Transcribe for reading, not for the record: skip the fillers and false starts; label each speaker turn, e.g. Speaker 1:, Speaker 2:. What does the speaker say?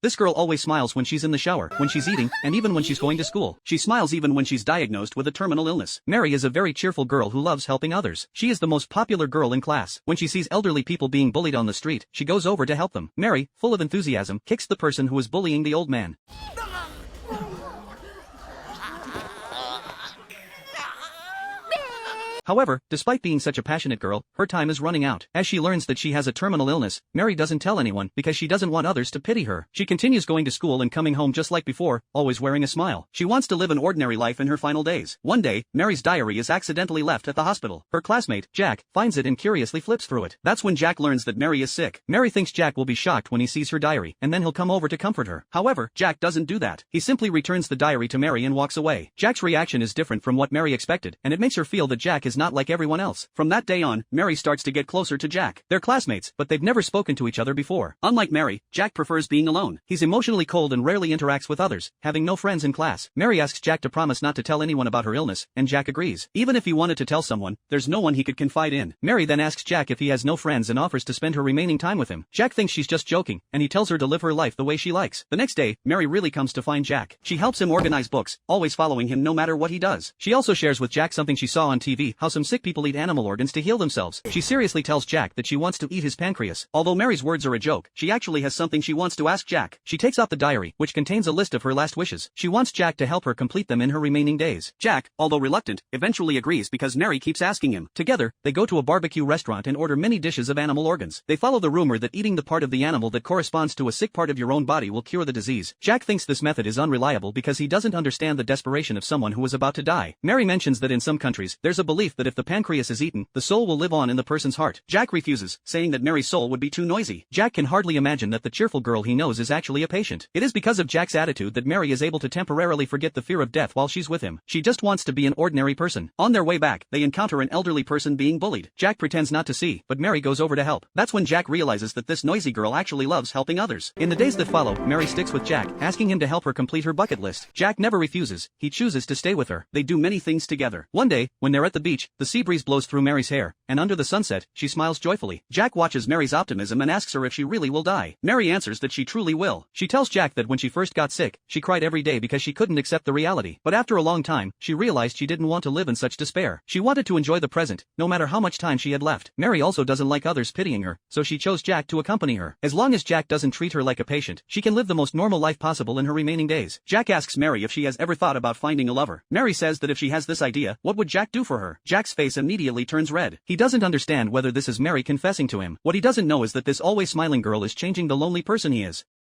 Speaker 1: This girl always smiles when she's in the shower, when she's eating, and even when she's going to school. She smiles even when she's diagnosed with a terminal illness. Mary is a very cheerful girl who loves helping others. She is the most popular girl in class. When she sees elderly people being bullied on the street, she goes over to help them. Mary, full of enthusiasm, kicks the person who is bullying the old man. However, despite being such a passionate girl, her time is running out. As she learns that she has a terminal illness, Mary doesn't tell anyone because she doesn't want others to pity her. She continues going to school and coming home just like before, always wearing a smile. She wants to live an ordinary life in her final days. One day, Mary's diary is accidentally left at the hospital. Her classmate, Jack, finds it and curiously flips through it. That's when Jack learns that Mary is sick. Mary thinks Jack will be shocked when he sees her diary, and then he'll come over to comfort her. However, Jack doesn't do that. He simply returns the diary to Mary and walks away. Jack's reaction is different from what Mary expected, and it makes her feel that Jack is not like everyone else. From that day on, Mary starts to get closer to Jack. They're classmates, but they've never spoken to each other before. Unlike Mary, Jack prefers being alone. He's emotionally cold and rarely interacts with others, having no friends in class. Mary asks Jack to promise not to tell anyone about her illness, and Jack agrees. Even if he wanted to tell someone, there's no one he could confide in. Mary then asks Jack if he has no friends and offers to spend her remaining time with him. Jack thinks she's just joking, and he tells her to live her life the way she likes. The next day, Mary really comes to find Jack. She helps him organize books, always following him no matter what he does. She also shares with Jack something she saw on TV, how some sick people eat animal organs to heal themselves. She seriously tells Jack that she wants to eat his pancreas. Although Mary's words are a joke, she actually has something she wants to ask Jack. She takes out the diary, which contains a list of her last wishes. She wants Jack to help her complete them in her remaining days. Jack, although reluctant, eventually agrees because Mary keeps asking him. Together, they go to a barbecue restaurant and order many dishes of animal organs. They follow the rumor that eating the part of the animal that corresponds to a sick part of your own body will cure the disease. Jack thinks this method is unreliable because he doesn't understand the desperation of someone who is about to die. Mary mentions that in some countries, there's a belief that if the pancreas is eaten, the soul will live on in the person's heart. Jack refuses, saying that Mary's soul would be too noisy. Jack can hardly imagine that the cheerful girl he knows is actually a patient. It is because of Jack's attitude that Mary is able to temporarily forget the fear of death while she's with him. She just wants to be an ordinary person. On their way back, they encounter an elderly person being bullied. Jack pretends not to see, but Mary goes over to help. That's when Jack realizes that this noisy girl actually loves helping others. In the days that follow, Mary sticks with Jack, asking him to help her complete her bucket list. Jack never refuses. He chooses to stay with her. They do many things together. One day, when they're at the beach, the sea breeze blows through Mary's hair, and under the sunset, she smiles joyfully. Jack watches Mary's optimism and asks her if she really will die. Mary answers that she truly will. She tells Jack that when she first got sick, she cried every day because she couldn't accept the reality. But after a long time, she realized she didn't want to live in such despair. She wanted to enjoy the present, no matter how much time she had left. Mary also doesn't like others pitying her, so she chose Jack to accompany her. As long as Jack doesn't treat her like a patient, she can live the most normal life possible in her remaining days. Jack asks Mary if she has ever thought about finding a lover. Mary says that if she has this idea, what would Jack do for her? Jack's face immediately turns red. He doesn't understand whether this is Mary confessing to him. What he doesn't know is that this always smiling girl is changing the lonely person he is.